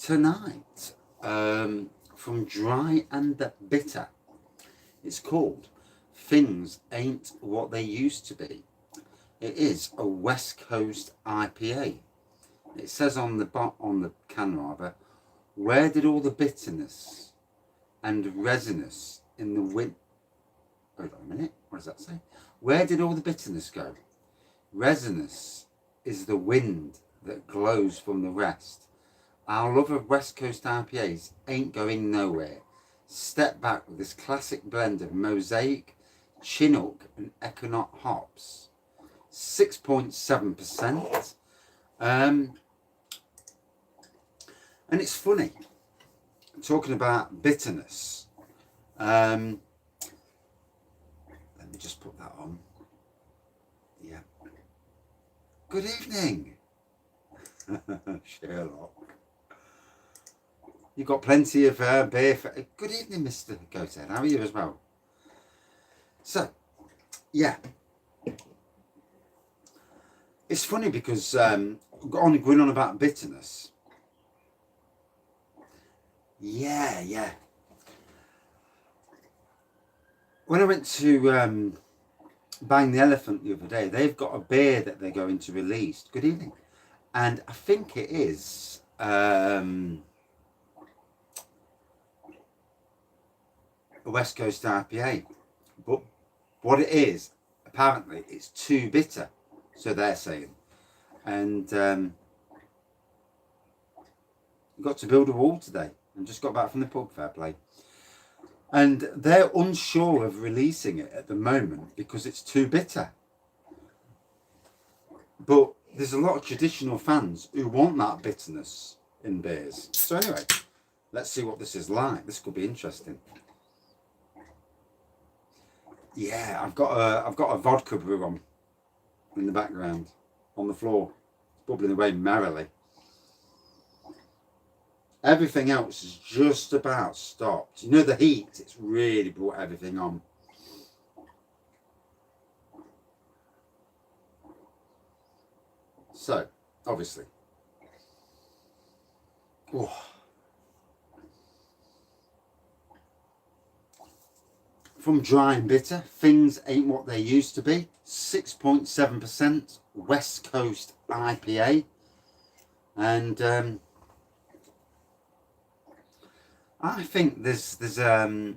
tonight from Dry and Bitter. It's called Things Ain't What They Used to Be. It is a West Coast IPA. It says on the can rather, where did all the bitterness and resinous in the wind... Hold on a minute, what does that say? Where did all the bitterness go? Resinous is the wind that glows from the rest. Our love of West Coast IPAs ain't going nowhere. Step back with this classic blend of Mosaic, Chinook and Ekuanot hops. 6.7%. And it's funny, talking about bitterness. Let me just put that on. Yeah. Good evening, Sherlock. You've got plenty of beer for... Good evening, Mr. Goathead. How are you as well? So, yeah. It's funny because going on about bitterness. Yeah. When I went to Bang the Elephant the other day, they've got a beer that they're going to release. Good evening. And I think it is... a West Coast IPA, but what it is, apparently it's too bitter, so they're saying, and got to build a wall today and just got back from the pub, fair play, and they're unsure of releasing it at the moment because it's too bitter, but there's a lot of traditional fans who want that bitterness in beers. So anyway, let's see what this is like. This could be interesting. Yeah, I've got a vodka brew on in the background on the floor, bubbling away merrily. Everything else is just about stopped. You know, the heat, it's really brought everything on. So, obviously. Oh. From Dry and Bitter, Things Ain't What They Used to Be. 6.7% West Coast IPA. And I think there's a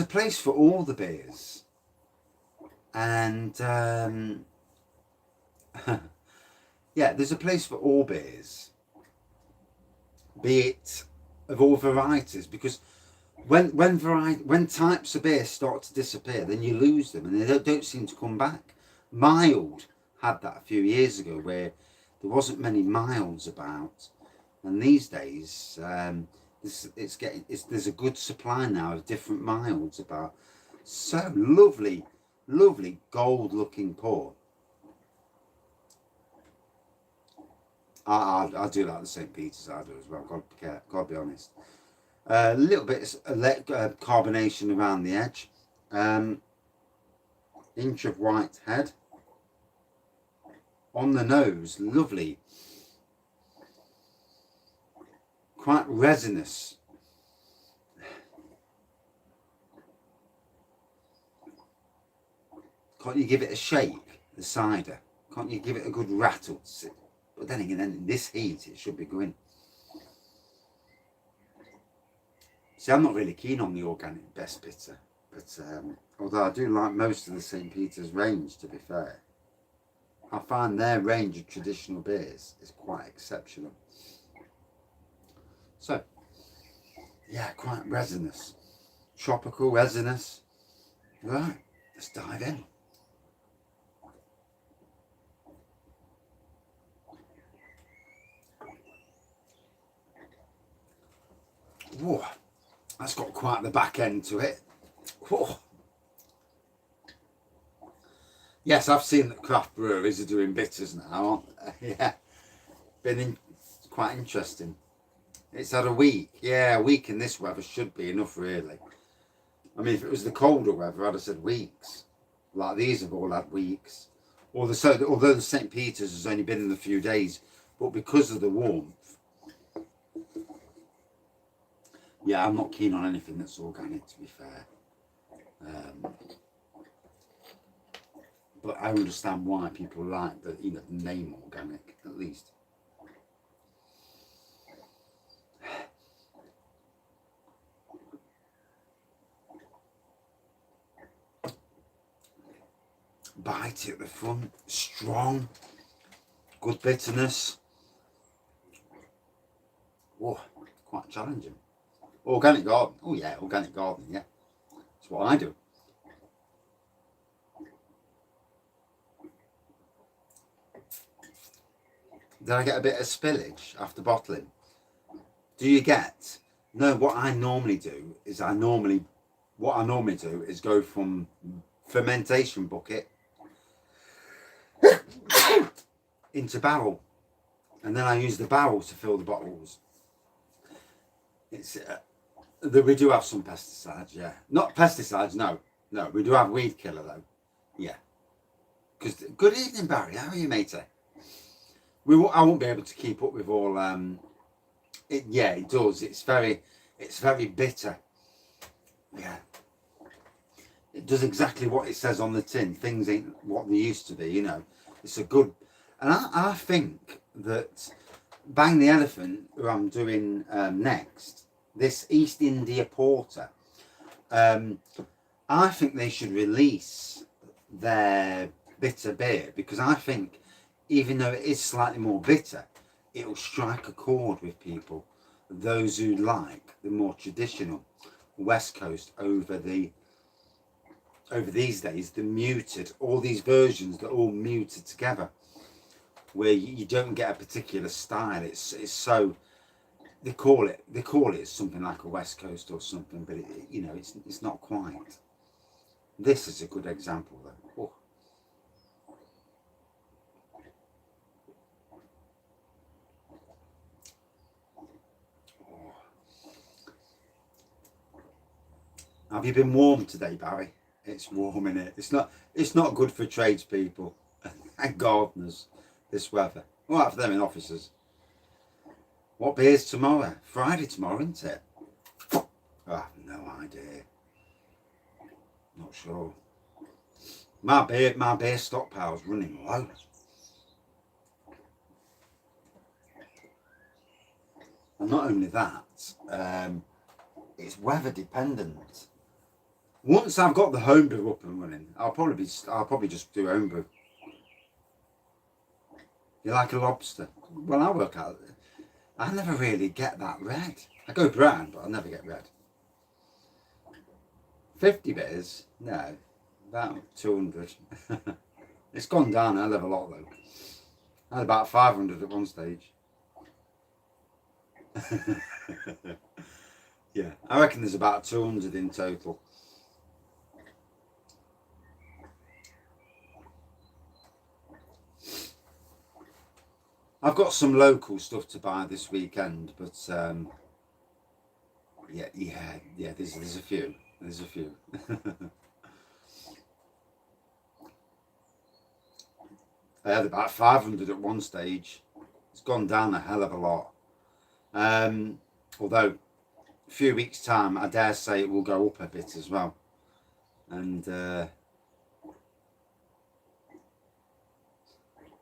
place for all the beers. And yeah, there's a place for all beers. Be it of all varieties, because when types of beer start to disappear, then you lose them and they don't seem to come back. Mild had that a few years ago where there wasn't many milds about, and these days there's a good supply now of different milds about. So lovely gold looking pour. I do like the St. Peter's, I do as well, God be honest. A little bit of carbonation around the edge. Inch of white head. On the nose, lovely. Quite resinous. Can't you give it a shake, the cider? Can't you give it a good rattle? But then again, in this heat, it should be going. See, I'm not really keen on the organic best bitter, but although I do like most of the St. Peter's range, to be fair, I find their range of traditional beers is quite exceptional. So, yeah, quite resinous, tropical resinous. Right, let's dive in. Whoa. That's got quite the back end to it. Whoa. Yes, I've seen that craft breweries are doing bitters now, aren't they? Yeah, quite interesting. It's had a week. Yeah, a week in this weather should be enough, really. I mean, if it was the colder weather, I'd have said weeks. Like these have all had weeks. Although the St. Peter's has only been in a few days, but because of the warmth, Yeah, I'm not keen on anything that's organic, to be fair. But I understand why people like the, you know, the name organic, at least. Bite at the front, strong, good bitterness. Whoa, quite challenging. Organic garden. Oh yeah, organic gardening, yeah. That's what I do. Did I get a bit of spillage after bottling? Do you get? No, what I normally do is go from fermentation bucket into barrel, and then I use the barrel to fill the bottles. It's we do have some pesticides, yeah. Not pesticides, no. We do have weed killer though, yeah. Because good evening, Barry. How are you, matey? I won't be able to keep up with all. Yeah, it does. It's very bitter. Yeah. It does exactly what it says on the tin. Things ain't what they used to be, you know. It's a good, and I think that Bang the Elephant, who I'm doing next, this East India Porter, I think they should release their bitter beer, because I think even though it is slightly more bitter, it will strike a chord with people, those who like the more traditional West Coast over these days, the muted, all these versions that are all muted together, where you don't get a particular style. It's so they call it something like a West Coast or something, but you know, it's not quite. This is a good example though. Oh. Have you been warm today, Barry? It's warm in it. It's not good for tradespeople and gardeners, this weather. All right for them in offices. What beer's tomorrow? Friday tomorrow, isn't it? Oh, I have no idea. Not sure. My beer stockpile's running low. And not only that, it's weather dependent. Once I've got the homebrew up and running, I'll probably just do homebrew. You like a lobster? Well, I work out. I never really get that red. I go brown, but I never get red. 50 beers? No, about 200. It's gone down a hell of a lot though. I had about 500 at one stage. Yeah, I reckon there's about 200 in total. I've got some local stuff to buy this weekend, but yeah, there's a few. There's a few. I had about 500 at one stage. It's gone down a hell of a lot. Although a few weeks' time, I dare say it will go up a bit as well. And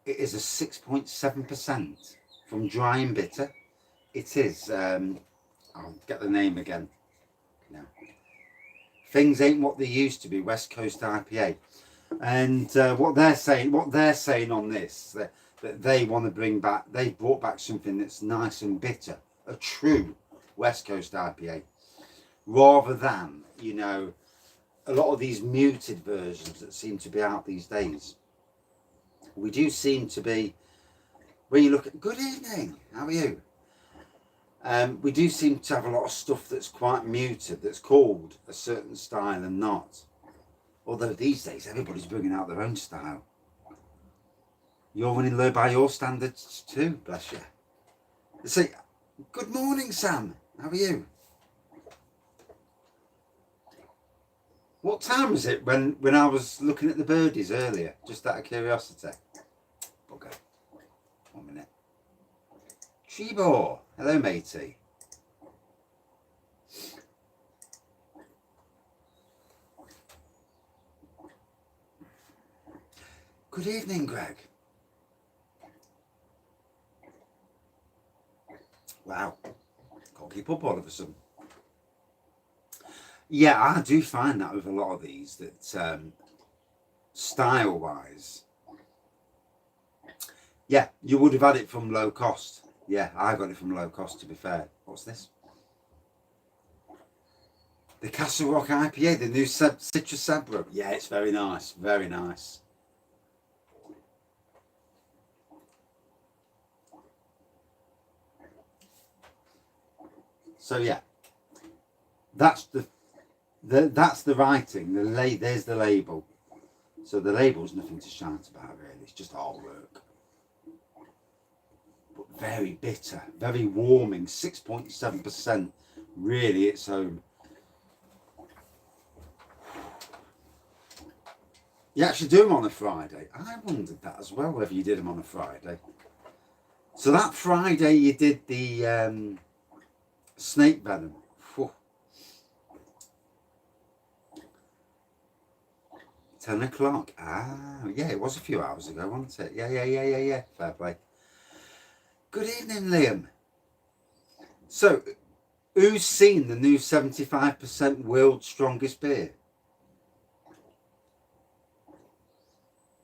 it is a 6.7% from dry and bitter. It is. I'll get the name again. No. Things ain't what they used to be. West Coast IPA, and what they're saying on this, that they want to bring back. They brought back something that's nice and bitter, a true West Coast IPA, rather than, you know, a lot of these muted versions that seem to be out these days. We do seem to be, when you look at, good evening, how are you? We do seem to have a lot of stuff that's quite muted, that's called a certain style and not. Although these days everybody's bringing out their own style. You're running low by your standards too, bless you. They say, good morning, Sam, how are you? What time was it when I was looking at the birdies earlier, just out of curiosity? Okay, 1 minute. Chibo, hello matey. Good evening, Greg. Wow. Can't keep up all of a sudden. Yeah, I do find that with a lot of these that style-wise, yeah, you would have had it from low cost. Yeah, I got it from low cost, to be fair. What's this? The Castle Rock IPA, the new Citrus Sabro. Yeah, it's very nice. Very nice. So yeah, that's the writing. There's the label. So the label's nothing to shout about, really. It's just artwork. But very bitter, very warming. 6.7%. Really, it's home. You actually do them on a Friday. I wondered that as well, whether you did them on a Friday. So that Friday you did the snake venom. Whew. 10 o'clock. Ah, yeah, it was a few hours ago, wasn't it? Yeah. Fair play. Good evening, Liam. So, who's seen the new 75% World's Strongest Beer?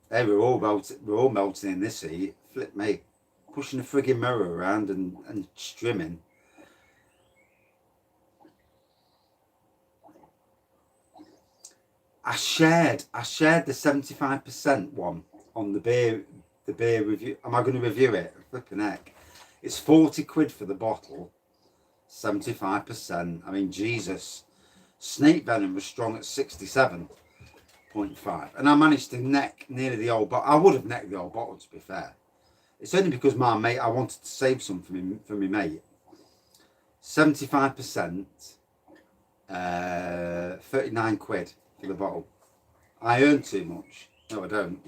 Hey, we're all melting in this heat. Flip me. Pushing the frigging mirror around and strimming. I shared the 75% one on the beer review. Am I going to review it? Flipping heck. It's 40 quid for the bottle. 75%. I mean, Jesus. Snake venom was strong at 67.5. And I managed to neck nearly the old bottle. I would have necked the old bottle, to be fair. It's only because my mate, I wanted to save some for my mate. 75%. 39 quid for the bottle. I earn too much. No, I don't.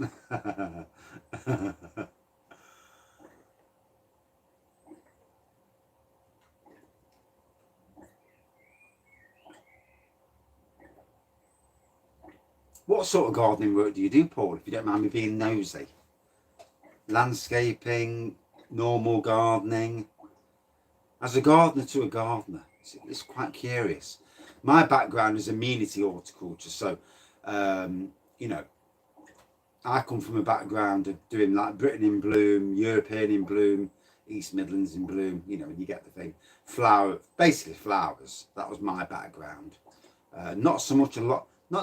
What sort of gardening work do you do, Paul, if you don't mind me being nosy? Landscaping, normal gardening? As a gardener to a gardener, it's quite curious. My background is amenity horticulture, so you know, I come from a background of doing like Britain in bloom, European in bloom, East Midlands in bloom, you know, and you get the thing. Basically flowers. That was my background. Not so much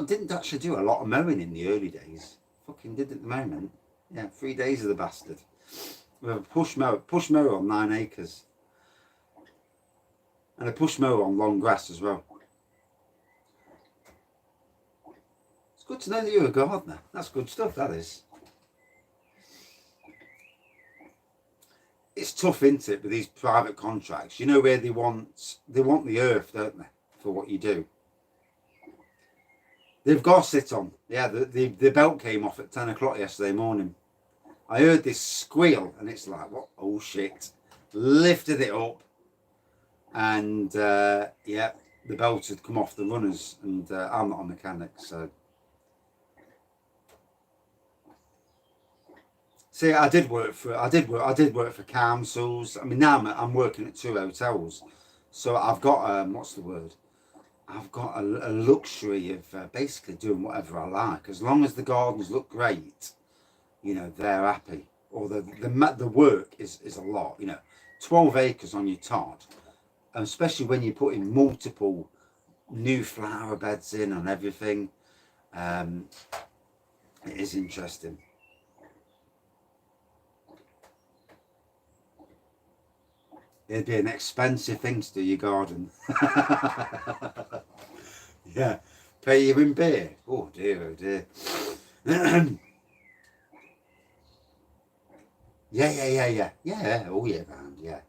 didn't actually do a lot of mowing in the early days. Fucking did at the moment. Yeah, 3 days of the bastard. We have a push mower on 9 acres. And a push mower on long grass as well. It's good to know that you're a gardener. That's good stuff, that is. It's tough, isn't it, with these private contracts? You know where they want the earth, don't they, for what you do. They've got to sit on. Yeah, the belt came off at 10 o'clock yesterday morning. I heard this squeal and it's like, what? Oh shit. Lifted it up and yeah, the belt had come off the runners and I'm not a mechanic, so. See, I did work for councils. I mean, now I'm working at 2 hotels. So I've got, what's the word? I've got a luxury of basically doing whatever I like. As long as the gardens look great, you know, they're happy. Or the work is a lot, you know. 12 acres on your tot, especially when you put in multiple new flower beds in and everything. It is interesting. It'd be an expensive thing to do your garden. Yeah, pay you in beer. Oh dear, oh dear. Yeah, all year round, yeah.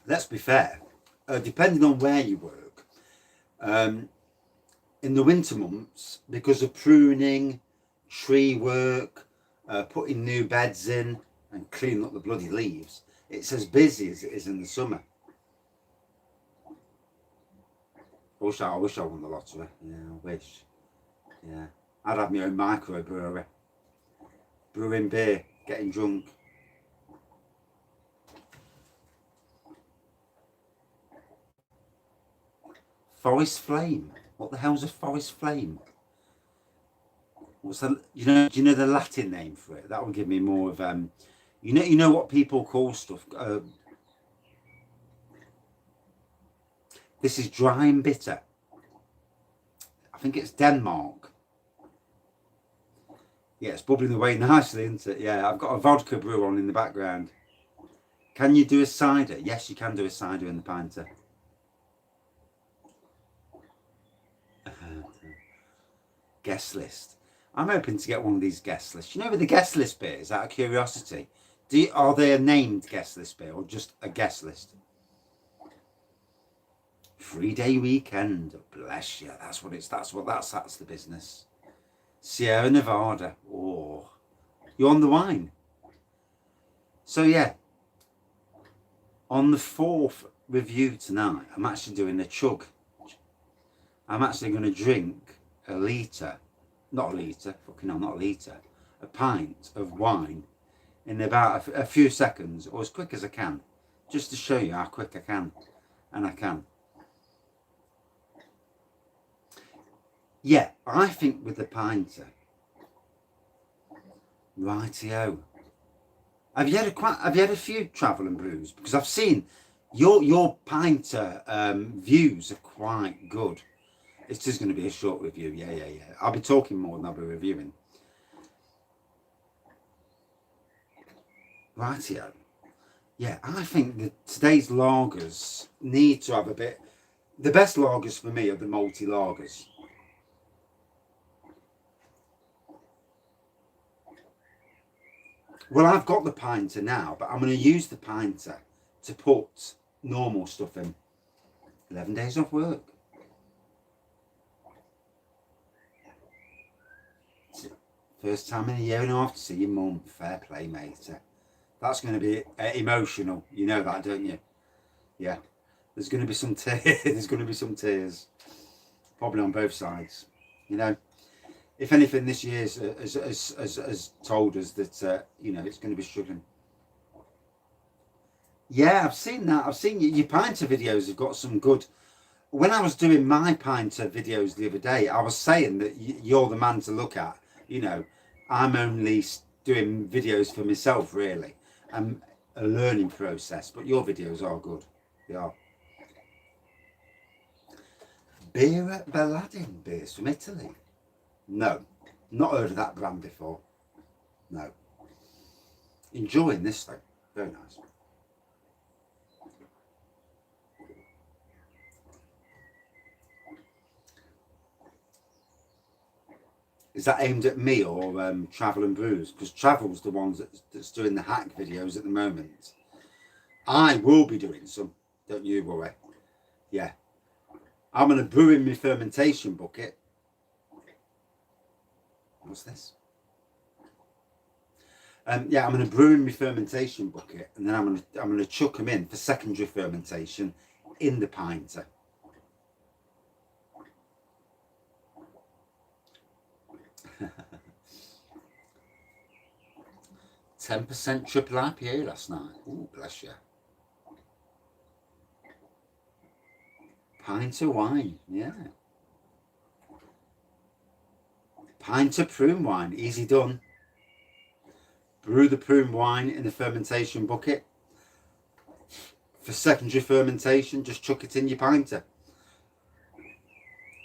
Let's be fair, depending on where you work, in the winter months, because of pruning, tree work, putting new beds in and cleaning up the bloody leaves, it's as busy as it is in the summer. I wish I won the lottery. Yeah, I wish. Yeah, I'd have my own microbrewery, brewing beer, getting drunk. Forest flame. What the hell's a forest flame? What's the, do you know the Latin name for it? That would give me more of you know what people call stuff. This is dry and bitter. I think it's Denmark. Yeah, it's bubbling away nicely, isn't it? Yeah, I've got a vodka brew on in the background. Can you do a cider? Yes, you can do a cider in the pinter. Guest list. I'm hoping to get one of these guest lists. You know, with the guest list beers, out of curiosity, are they a named guest list beer or just a guest list? 3-day weekend. Bless you. That's the business. Sierra Nevada. Oh, you're on the wine. So yeah, on the 4th review tonight, I'm actually doing a chug. I'm actually going to drink a litre, not a litre, fucking hell, not a litre, a pint of wine in about a few seconds, or as quick as I can, just to show you how quick I can, and I can. Yeah, I think with the pinter, rightio. Have you had a few travel and brews? Because I've seen your pinter views are quite good. It's just going to be a short review. Yeah. I'll be talking more than I'll be reviewing. Rightio. Yeah, I think that today's lagers need to have a bit. The best lagers for me are the malty lagers. Well, I've got the pinter now, but I'm going to use the pinter to put normal stuff in. 11 days off work. First time in a year and a half to see your mum. Fair play, mate. That's going to be emotional. You know that, don't you? Yeah. There's going to be some tears. There's going to be some tears. Probably on both sides. You know. If anything, this year's has told us that you know, it's going to be struggling. Yeah, I've seen that. I've seen your pinter videos have got some good. When I was doing my pinter videos the other day, I was saying that you're the man to look at. You know, I'm only doing videos for myself, really. I'm a learning process, but your videos are good. They are. Birra Baladin beers from Italy. No, not heard of that brand before. No. Enjoying this though. Very nice. Is that aimed at me or Travel and Brews? Because Travel's the ones that's doing the hack videos at the moment. I will be doing some. Don't you worry. Yeah. I'm going to brew in my fermentation bucket. What's this? Yeah, I'm going to brew in my fermentation bucket, and then I'm going to chuck them in for secondary fermentation in the pinter. %, triple IPA last night. Ooh, bless you. Pint of wine, yeah. Pint of prune wine, easy done. Brew the prune wine in the fermentation bucket. For secondary fermentation, just chuck it in your pinter.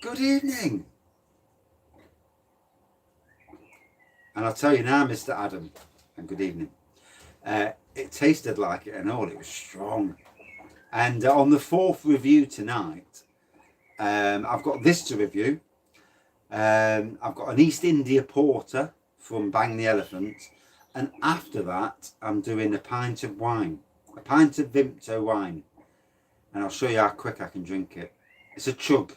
Good evening. And I'll tell you now, Mr. Adam, and good evening. It tasted like it and all, it was strong. And on the 4th review tonight, I've got this to review. I've got an East India Porter from Bang the Elephant. And after that, I'm doing a pint of wine. A pint of Vimto wine. And I'll show you how quick I can drink it. It's a chug.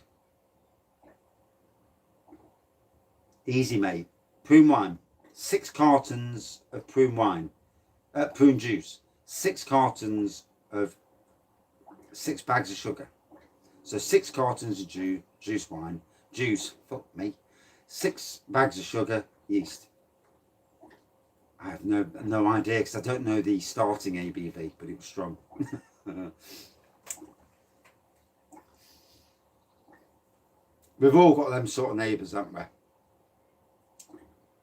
Easy mate. Prune wine. 6 cartons of prune wine. Prune juice. 6 cartons of 6 bags of sugar. So 6 cartons of juice, fuck me, 6 bags of sugar, yeast. I have no idea because I don't know the starting ABV, but it was strong. We've all got them sort of neighbours, haven't we?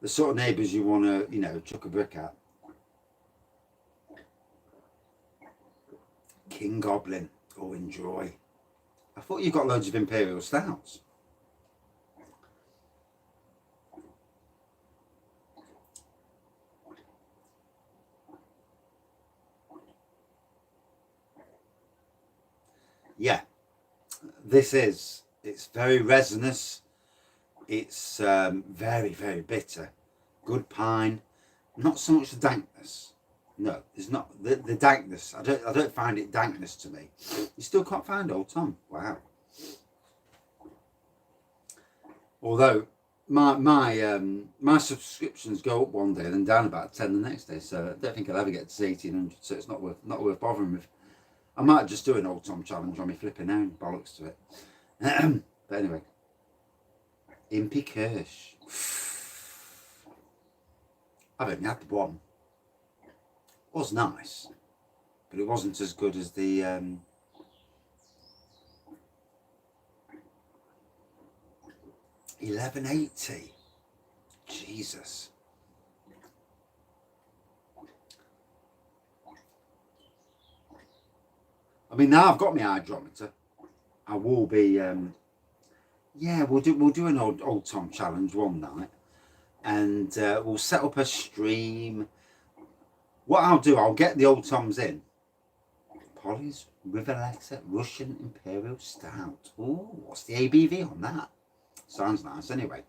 The sort of neighbours you want to, you know, chuck a brick at. King Goblin, oh enjoy. I thought you got loads of Imperial Stouts. Yeah, it's very resinous. It's very, very bitter. Good pine. Not so much the dankness. No, there's not the dankness. I don't find it dankness to me. You still can't find Old Tom. Wow. Although my subscriptions go up one day and then down about 10 the next day, so I don't think I'll ever get to 1800. So it's not worth bothering with. I might just do an Old Tom challenge on me flipping own, bollocks to it. But anyway, Impy Kirsch. I've only had the one. It was nice, but it wasn't as good as the 1180. Jesus. I mean, now I've got my hydrometer. I will be. Yeah, we'll do an old Tom challenge one night, and we'll set up a stream. What I'll do, I'll get the Old Toms in. Polly's River Letter Russian Imperial Stout. Ooh, what's the ABV on that? Sounds nice anyway.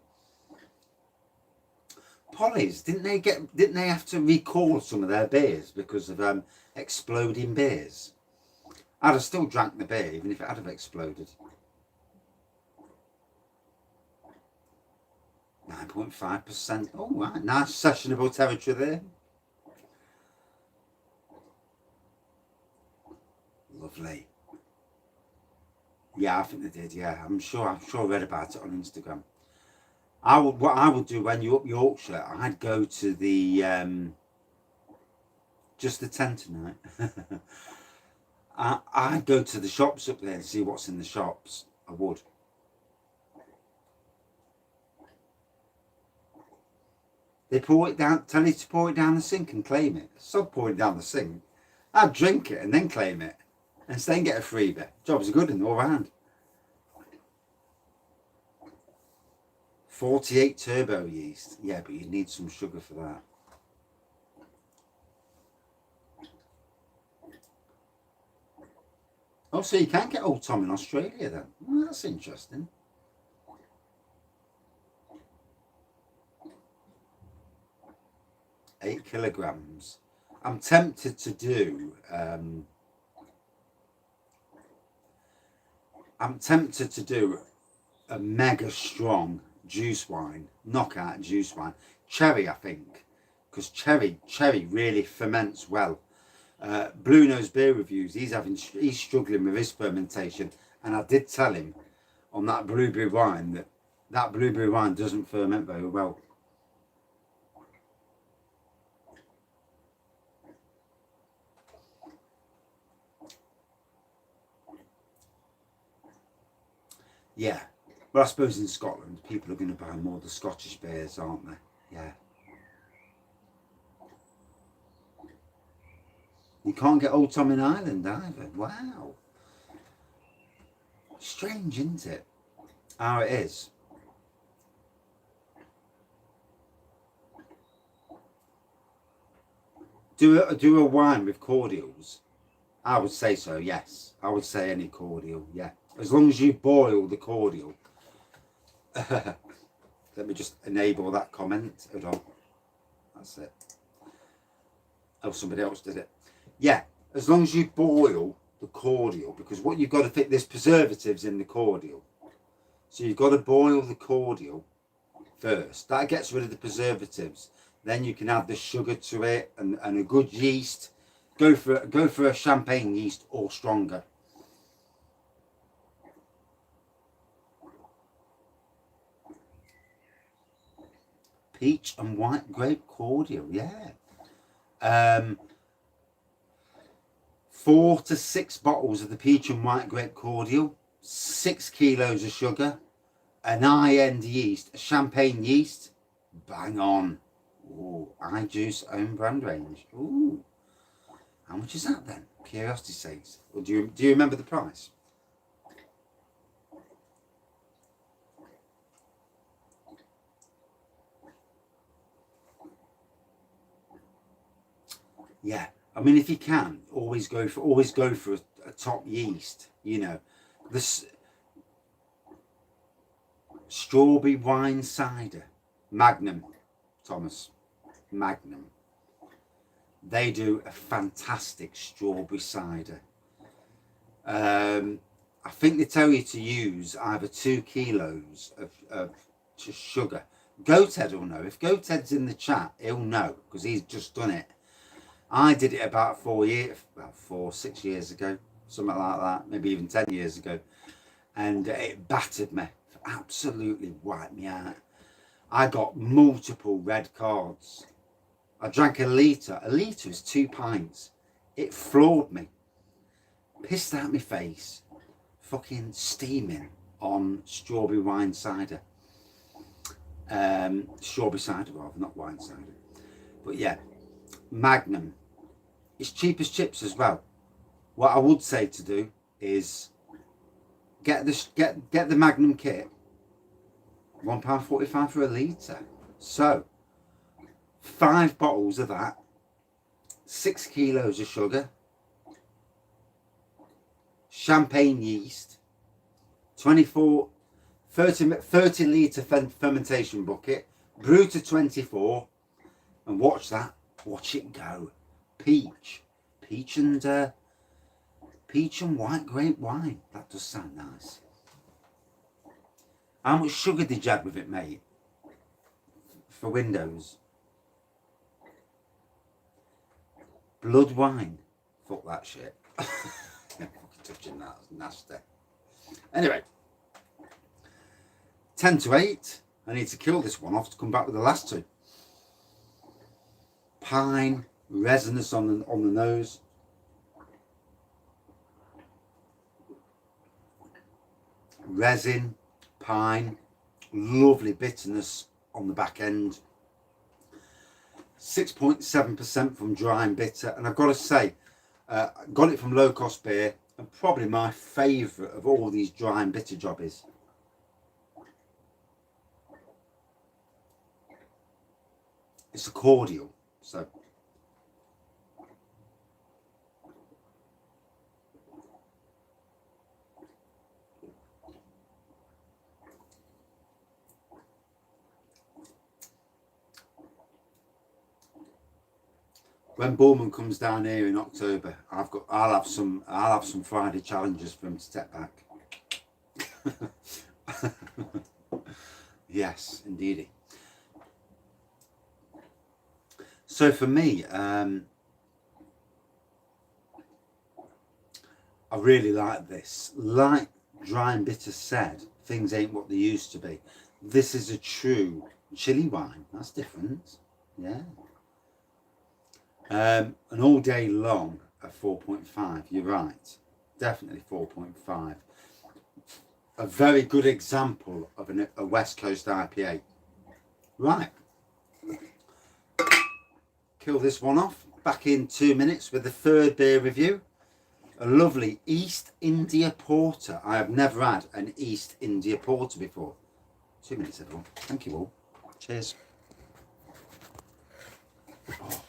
Polly's, didn't they have to recall some of their beers because of exploding beers? I'd have still drank the beer even if it had have exploded. 9.5%. Oh, right, nice sessionable territory there. Lovely. Yeah, I think they did. Yeah, I'm sure I read about it on Instagram. What I would do when you're up Yorkshire, I'd go to the just the tent tonight. I'd go to the shops up there and see what's in the shops. I would. They pour it down, tell you to pour it down the sink and claim it. Stop pouring it down the sink. I'd drink it and then claim it. And then get a freebie. Jobs are good and all round. 48 turbo yeast. Yeah, but you need some sugar for that. Oh, so you can get Old Tom in Australia then? Well, that's interesting. Eight kilograms. I'm tempted to do a mega strong juice wine, knockout juice wine. Cherry, I think, because cherry really ferments well. Blue Nose Beer Reviews, he's struggling with his fermentation, and I did tell him on that blueberry wine that blueberry wine doesn't ferment very well. Yeah, but I suppose in Scotland people are going to buy more of the Scottish beers, aren't they? Yeah. You can't get Old Tom in Ireland either. Wow. Strange, isn't it? How it is. Do a wine with cordials. I would say so, yes. I would say any cordial, yeah. As long as you boil the cordial. Let me just enable that comment. Hold on. That's it. Oh, somebody else did it. Yeah, as long as you boil the cordial, because what you've got to think, there's preservatives in the cordial. So you've got to boil the cordial first. That gets rid of the preservatives. Then you can add the sugar to it and a good yeast. Go for a champagne yeast or stronger. Peach and white grape cordial, yeah. 4 to 6 bottles of the peach and white grape cordial, 6 kilos of sugar, an high-end yeast, a champagne yeast, bang on. Ooh, iJuice own brand range. Ooh, how much is that then? Curiosity sakes. Or do you remember the price? Yeah, I mean, if you can, always go for a top yeast. You know, this strawberry wine cider, Magnum, Thomas, Magnum. They do a fantastic strawberry cider. I think they tell you to use either 2 kilos of sugar. Goathead will know. If Goathead's in the chat, he'll know because he's just done it. I did it about 6 years ago, something like that, maybe even 10 years ago. And it battered me, absolutely wiped me out. I got multiple red cards. I drank a litre. A litre is 2 pints. It floored me. Pissed out my face. Fucking steaming on strawberry wine cider. Strawberry cider rather, not wine cider. But yeah, Magnum. It's cheap as chips as well. What I would say to do is get the Magnum kit. £1.45 for a litre. So 5 bottles of that, 6 kilos of sugar, champagne yeast, 30 litre fermentation bucket, brew to 24, and watch it go. Peach and white grape wine. That does sound nice. How much sugar did you add with it, mate? For Windows. Blood wine. Fuck that shit. Fucking touching that. That's nasty. Anyway. 10 to 8. I need to kill this one off to come back with the last 2. Pine. Resinous on the nose. Resin. Pine. Lovely bitterness on the back end. 6.7% from dry and bitter, and I've got to say, got it from Lowcostbeer, and probably my favourite of all these dry and bitter jobbies. It's a cordial, so when Bullman comes down here in October, I'll have some Friday challenges for him to step back. Yes, indeedy. So for me, I really like this. Like Dry and Bitter said, things ain't what they used to be. This is a true chili wine. That's different. Yeah. And all day long at 4.5. You're right. Definitely 4.5. A very good example of a West Coast IPA. Right. Kill this one off. Back in 2 minutes with the 3rd beer review. A lovely East India Porter. I have never had an East India Porter before. 2 minutes, everyone. Thank you all. Cheers. Oh.